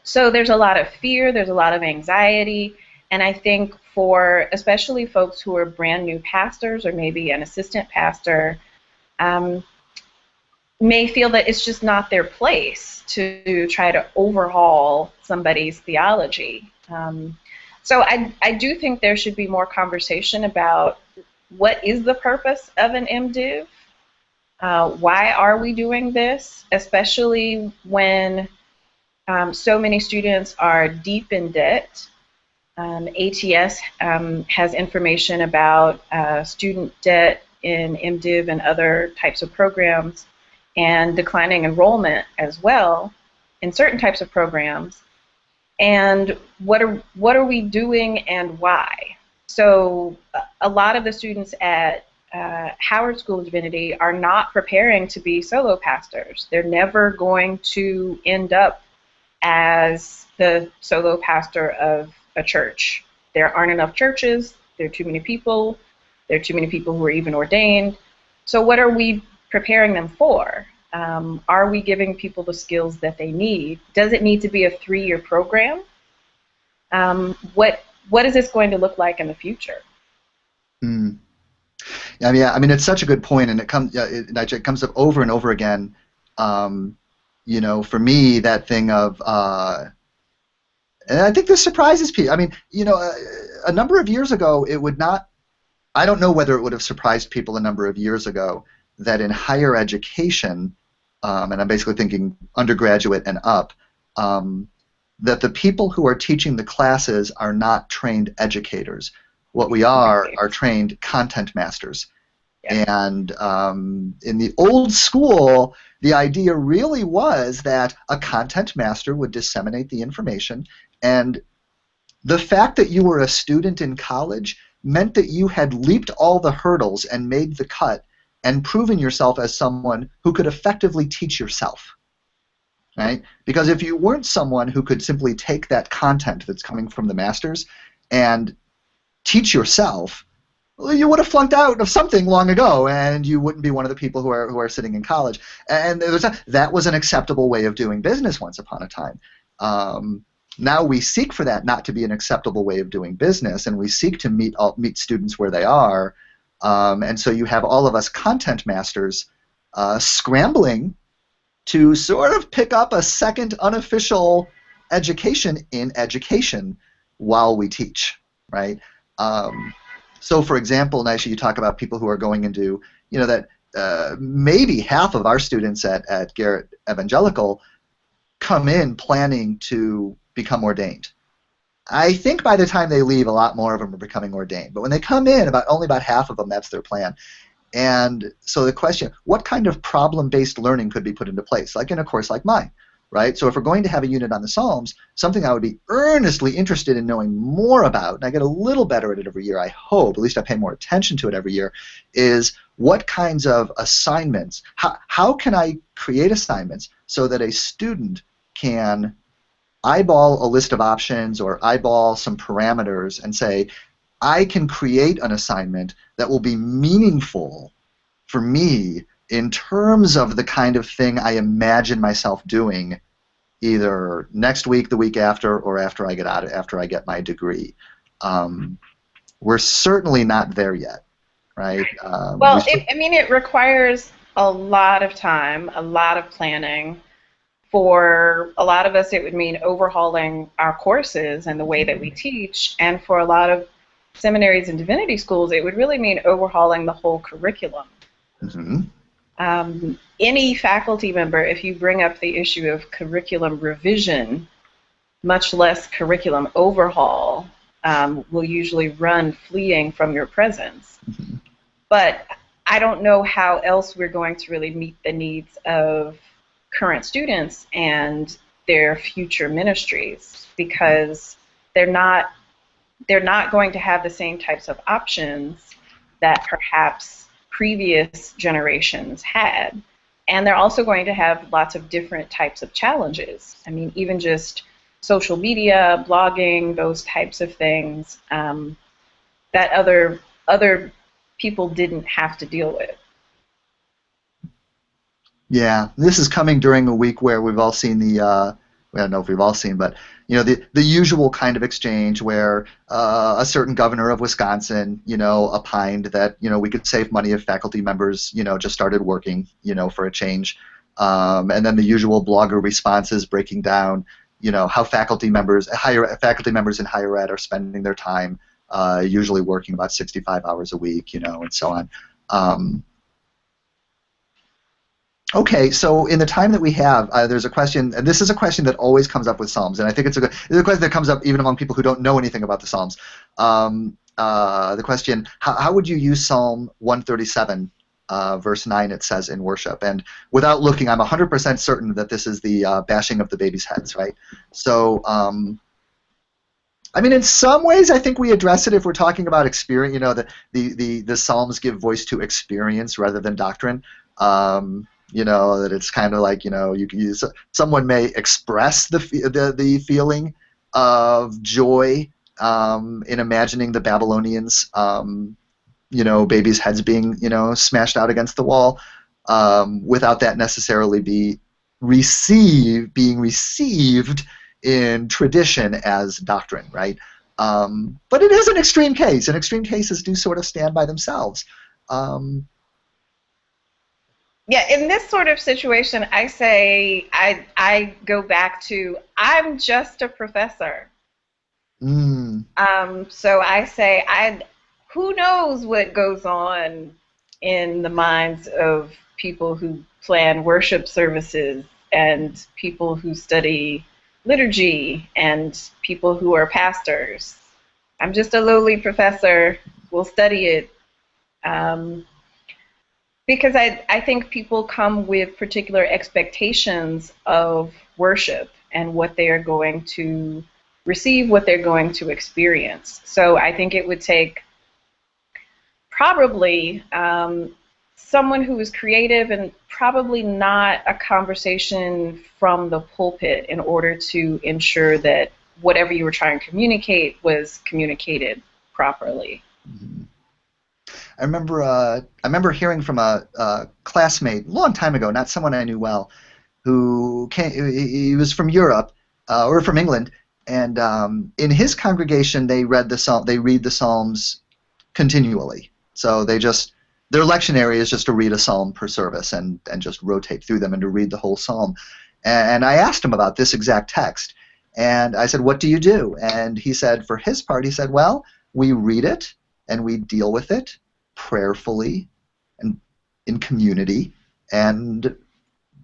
So there's a lot of fear, there's a lot of anxiety, and I think for especially folks who are brand new pastors or maybe an assistant pastor, may feel that it's just not their place to try to overhaul somebody's theology. So I do think there should be more conversation about what is the purpose of an MDiv? Why are we doing this? Especially when so many students are deep in debt. ATS has information about student debt in MDiv and other types of programs, and declining enrollment as well in certain types of programs. And what are we doing and why? So a lot of the students at Howard School of Divinity are not preparing to be solo pastors. They're never going to end up as the solo pastor of a church. There aren't enough churches, there are too many people, there are too many people who are even ordained. So what are we preparing them for? Are we giving people the skills that they need? Does it need to be a 3-year program? What is this going to look like in the future? I mean, it's such a good point, and it comes up over and over again. For me, that thing of, and I think this surprises people. I mean, a number of years ago, it would not. I don't know whether it would have surprised people a number of years ago that in higher education, and I'm basically thinking undergraduate and up, that the people who are teaching the classes are not trained educators. What we are trained content masters. Yep. And in the old school, the idea really was that a content master would disseminate the information, and the fact that you were a student in college meant that you had leaped all the hurdles and made the cut and proven yourself as someone who could effectively teach yourself. Right? Because if you weren't someone who could simply take that content that's coming from the masters and teach yourself, well, you would have flunked out of something long ago, and you wouldn't be one of the people who are sitting in college. And that was an acceptable way of doing business once upon a time. Now we seek for that not to be an acceptable way of doing business, and we seek to meet students where they are. And so you have all of us content masters scrambling to sort of pick up a second unofficial education in education while we teach, right? So, for example, Nisha, you talk about people who are going into, that maybe half of our students at Garrett Evangelical come in planning to become ordained. I think by the time they leave, a lot more of them are becoming ordained. But when they come in, only about half of them, that's their plan. And so the question, what kind of problem-based learning could be put into place, like in a course like mine, right? So if we're going to have a unit on the Psalms, something I would be earnestly interested in knowing more about, and I get a little better at it every year, I hope, at least I pay more attention to it every year, is what kinds of assignments, how can I create assignments so that a student can eyeball a list of options or eyeball some parameters and say, I can create an assignment that will be meaningful for me in terms of the kind of thing I imagine myself doing either next week, the week after, or after I get my degree. We're certainly not there yet, right? Well, it requires a lot of time, a lot of planning. For a lot of us, it would mean overhauling our courses and the way that we teach, and for a lot of seminaries and divinity schools, it would really mean overhauling the whole curriculum. Mm-hmm. Any faculty member, if you bring up the issue of curriculum revision, much less curriculum overhaul, will usually run fleeing from your presence. Mm-hmm. But I don't know how else we're going to really meet the needs of current students and their future ministries, because they're not going to have the same types of options that perhaps previous generations had. And they're also going to have lots of different types of challenges. I mean, even just social media, blogging, those types of things that other people didn't have to deal with. Yeah, this is coming during a week where we've all seen I don't know if we've all seen, but the usual kind of exchange where a certain governor of Wisconsin, opined that we could save money if faculty members, just started working, for a change, and then the usual blogger responses breaking down, how faculty members in higher ed are spending their time, usually working about 65 hours a week, and so on. Okay, so in the time that we have, there's a question, and this is a question that always comes up with Psalms, and I think it's a question that comes up even among people who don't know anything about the Psalms. The question, how would you use Psalm 137, verse 9, it says in worship? And without looking, I'm 100% certain that this is the bashing of the babies' heads, right? So, in some ways, I think we address it if we're talking about experience. The Psalms give voice to experience rather than doctrine. That it's kind of like, someone may express the feeling of joy in imagining the Babylonians, babies' heads being, smashed out against the wall, without that necessarily being received in tradition as doctrine, right? But it is an extreme case, and extreme cases do sort of stand by themselves. Yeah, in this sort of situation, I say I go back to I'm just a professor. So I say who knows what goes on in the minds of people who plan worship services and people who study liturgy and people who are pastors. I'm just a lowly professor. We'll study it. Um, because I think people come with particular expectations of worship and what they are going to receive, what they're going to experience. So I think it would take probably someone who is creative and probably not a conversation from the pulpit in order to ensure that whatever you were trying to communicate was communicated properly. Mhm. I remember hearing from a classmate a long time ago, not someone I knew well, who came. He was from Europe or from England, and in his congregation they read the psalm. They read the Psalms continually. So their lectionary is just to read a psalm per service and just rotate through them and to read the whole psalm. And I asked him about this exact text, and I said, "What do you do?" And he said, for his part, he said, "Well, we read it and we deal with it prayerfully and in community and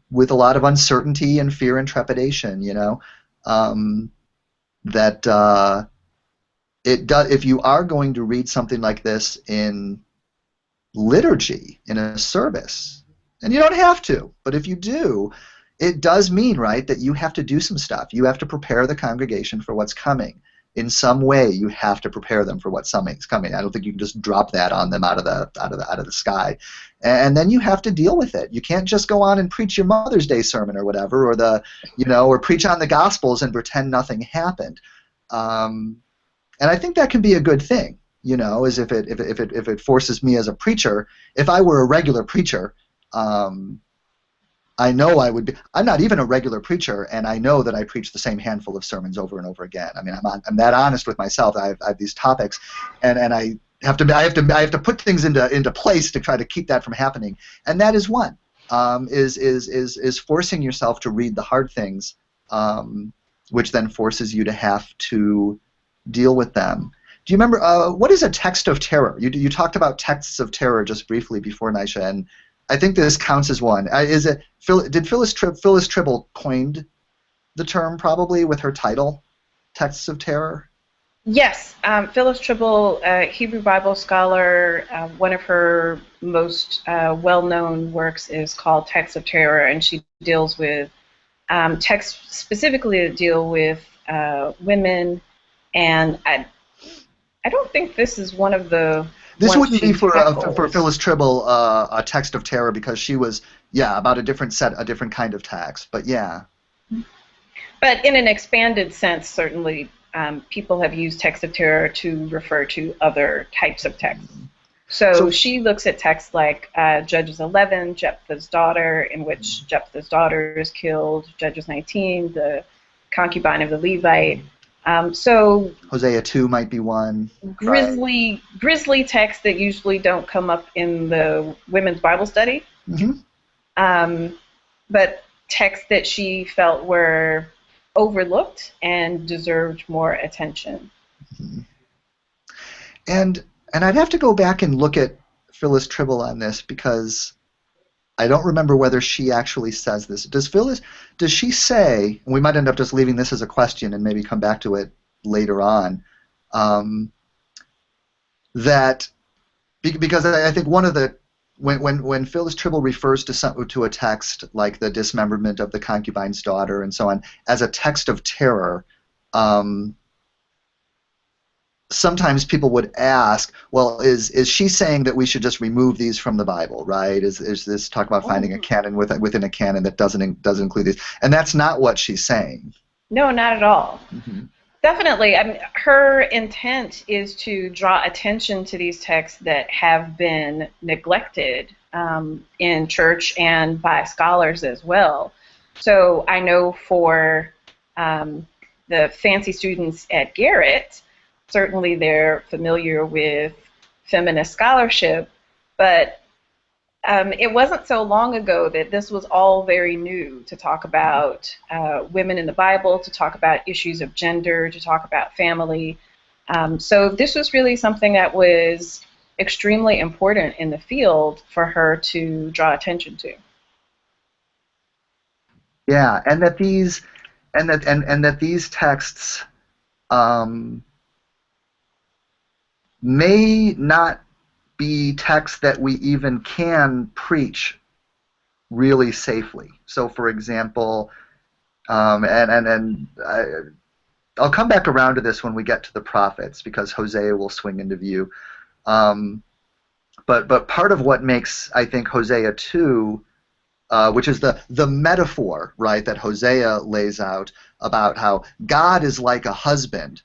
with a lot of uncertainty and fear and trepidation, um, that it does. If you are going to read something like this in liturgy in a service, and you don't have to, but if you do, it does mean, right, that you have to do some stuff. You have to prepare the congregation for what's coming. In some way, you have to prepare them for what's coming. I don't think you can just drop that on them out of the sky. And then you have to deal with it. You can't just go on and preach your Mother's Day sermon or whatever, or preach on the Gospels and pretend nothing happened. And I think that can be a good thing. Is if it forces me as a preacher. If I were a regular preacher, I know I would be. I'm not even a regular preacher, and I know that I preach the same handful of sermons over and over again. I mean, I'm that honest with myself. I have these topics, and I have to put things into place to try to keep that from happening. And that is one. Is forcing yourself to read the hard things, which then forces you to have to deal with them. Do you remember what is a text of terror? You talked about texts of terror just briefly before, Nisha, and I think this counts as one. Did Phyllis Tribble coined the term probably with her title, Texts of Terror? Yes, Phyllis Tribble, Hebrew Bible scholar, one of her most well-known works is called Texts of Terror, and she deals with texts specifically that deal with women, and I don't think this is one of the This ones wouldn't be she for tackles. Phyllis Tribble a text of terror because she was about a different kind of text, but yeah. But in an expanded sense, certainly people have used text of terror to refer to other types of texts. So she looks at texts like Judges 11, Jephthah's daughter, in which Jephthah's daughter is killed, Judges 19, the concubine of the Levite. So Hosea 2 might be one. Grisly texts that usually don't come up in the women's Bible study, but texts that she felt were overlooked and deserved more attention. Mm-hmm. And I'd have to go back and look at Phyllis Tribble on this because I don't remember whether she actually says this. Does she say, and we might end up just leaving this as a question and maybe come back to it later on, that because I think one of the when Phyllis Tribble refers to a text like the dismemberment of the concubine's daughter and so on as a text of terror, sometimes people would ask, well, is she saying that we should just remove these from the Bible, right? Is this talk about finding a canon within a canon that doesn't include these? And that's not what she's saying. No, not at all. Mm-hmm. Definitely. I mean, her intent is to draw attention to these texts that have been neglected in church and by scholars as well. So I know for the fancy students at Garrett, certainly they're familiar with feminist scholarship, but it wasn't so long ago that this was all very new to talk about women in the Bible, to talk about issues of gender, to talk about family. So this was really something that was extremely important in the field for her to draw attention to. Yeah, and and that these texts may not be texts that we even can preach really safely. So, for example, I'll come back around to this when we get to the prophets, because Hosea will swing into view. But part of what makes, I think, Hosea 2, which is the metaphor, right, that Hosea lays out about how God is like a husband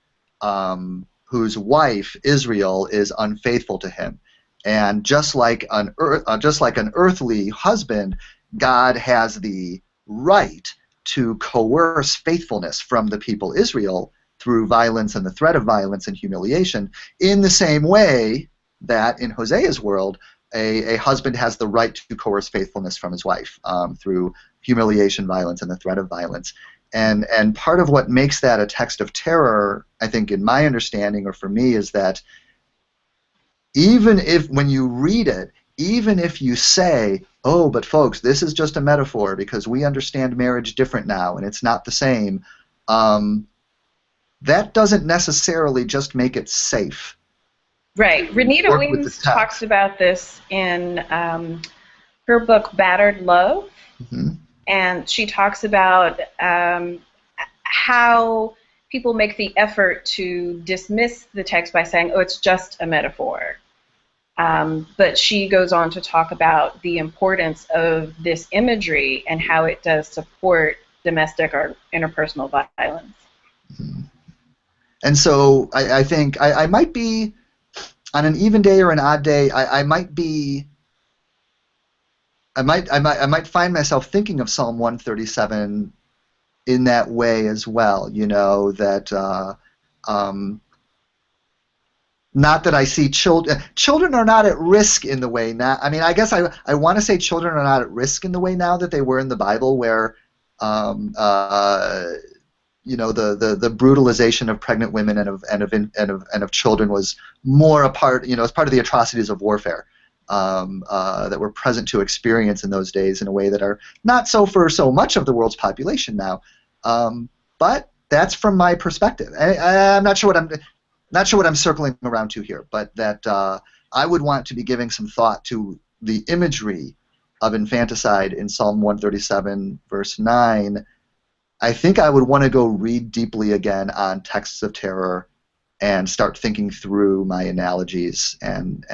whose wife, Israel, is unfaithful to him. And just like an earthly husband, God has the right to coerce faithfulness from the people Israel through violence and the threat of violence and humiliation, in the same way that in Hosea's world, a husband has the right to coerce faithfulness from his wife through humiliation, violence, and the threat of violence. And part of what makes that a text of terror, I think, in my understanding, or for me, is that even if, when you read it, even if you say, oh, but folks, this is just a metaphor because we understand marriage different now and it's not the same, that doesn't necessarily just make it safe. Right. Renita Weems talks about this in her book Battered Love, and she talks about how people make the effort to dismiss the text by saying, oh, it's just a metaphor. But she goes on to talk about the importance of this imagery and how it does support domestic or interpersonal violence. And so I think I might be, on an even day or an odd day, I might find myself thinking of Psalm 137 in that way as well. You know, that not that I see children. Children are not at risk in the way now. I mean, I guess I want to say children are not at risk in the way now that they were in the Bible, where you know, the brutalization of pregnant women and of children was more a part, you know, as part of the atrocities of warfare that were present to experience in those days in a way that are not so for so much of the world's population now. But that's from my perspective. I'm not sure what I'm circling around to here, but that I would want to be giving some thought to the imagery of infanticide in Psalm 137, verse 9. I think I would want to go read deeply again on texts of terror and start thinking through my analogies and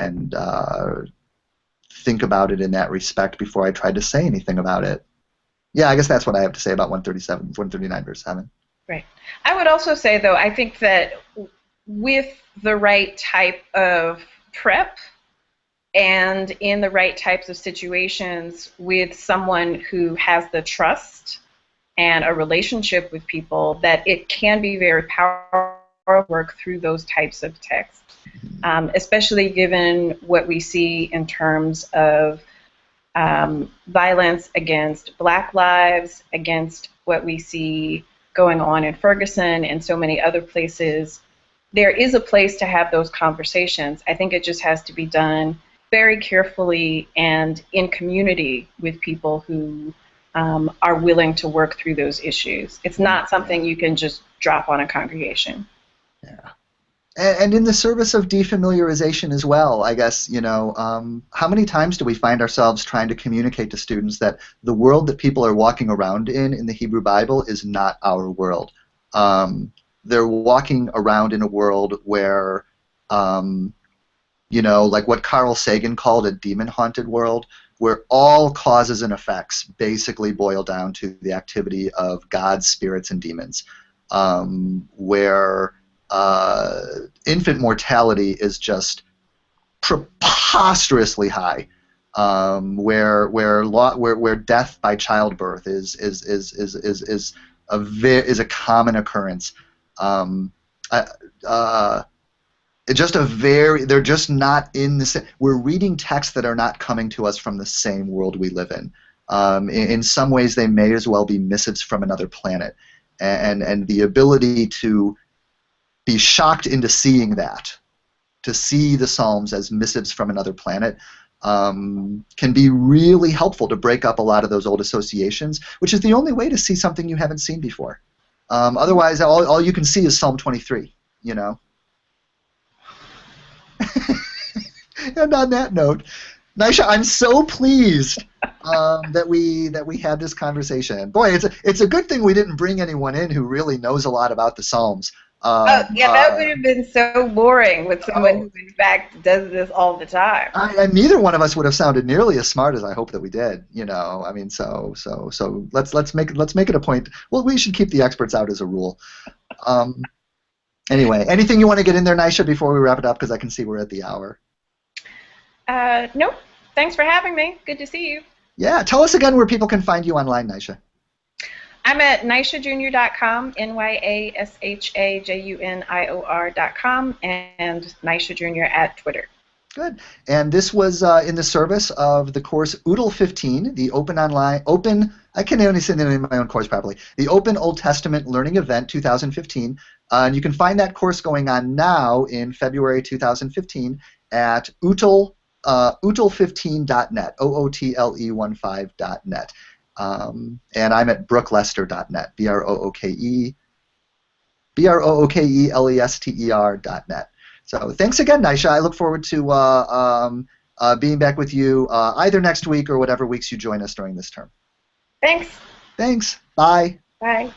think about it in that respect before I tried to say anything about it. Yeah, I guess that's what I have to say about 139, verse 7. Right. I would also say, though, I think that with the right type of prep and in the right types of situations with someone who has the trust and a relationship with people, that it can be very powerful to work through those types of texts, especially given what we see in terms of violence against Black lives, against what we see going on in Ferguson and so many other places. There is a place to have those conversations. I think it just has to be done very carefully and in community with people who are willing to work through those issues. It's not something you can just drop on a congregation. Yeah. And in the service of defamiliarization as well, I guess, you know, how many times do we find ourselves trying to communicate to students that the world that people are walking around in the Hebrew Bible is not our world? They're walking around in a world where, you know, like what Carl Sagan called a demon-haunted world, where all causes and effects basically boil down to the activity of God's spirits and demons, where infant mortality is just preposterously high, where death by childbirth is a common occurrence. They're just not in the same. We're reading texts that are not coming to us from the same world we live in. In some ways, they may as well be missives from another planet, and the ability to be shocked into seeing that, to see the Psalms as missives from another planet, can be really helpful to break up a lot of those old associations, which is the only way to see something you haven't seen before. Otherwise, all you can see is Psalm 23. You know. And on that note, Nisha, I'm so pleased that we had this conversation. Boy, it's a good thing we didn't bring anyone in who really knows a lot about the Psalms. Oh, Um, yeah, that uh, would have been so boring with someone oh, who, in fact, does this all the time. neither one of us would have sounded nearly as smart as I hope that we did. You know, I mean, so let's make it a point. Well, we should keep the experts out as a rule. Um, anyway, anything you want to get in there, Nisha, before we wrap it up? Because I can see we're at the hour. Nope. Thanks for having me. Good to see you. Yeah, tell us again where people can find you online, Nisha. I'm at nishajunior.com, NYASHAJUNIOR.com, and Nisha Junior at Twitter. Good. And this was in the service of the course OOTLE15, the I can't even say the name of my own course properly, the Open Old Testament Learning Event 2015. And you can find that course going on now in February 2015 at OOTLE15.net, OOTLE15.net. And I'm at brookelester.net, BROOKELESTER.net. So thanks again, Nisha. I look forward to being back with you either next week or whatever weeks you join us during this term. Thanks. Thanks. Bye. Bye.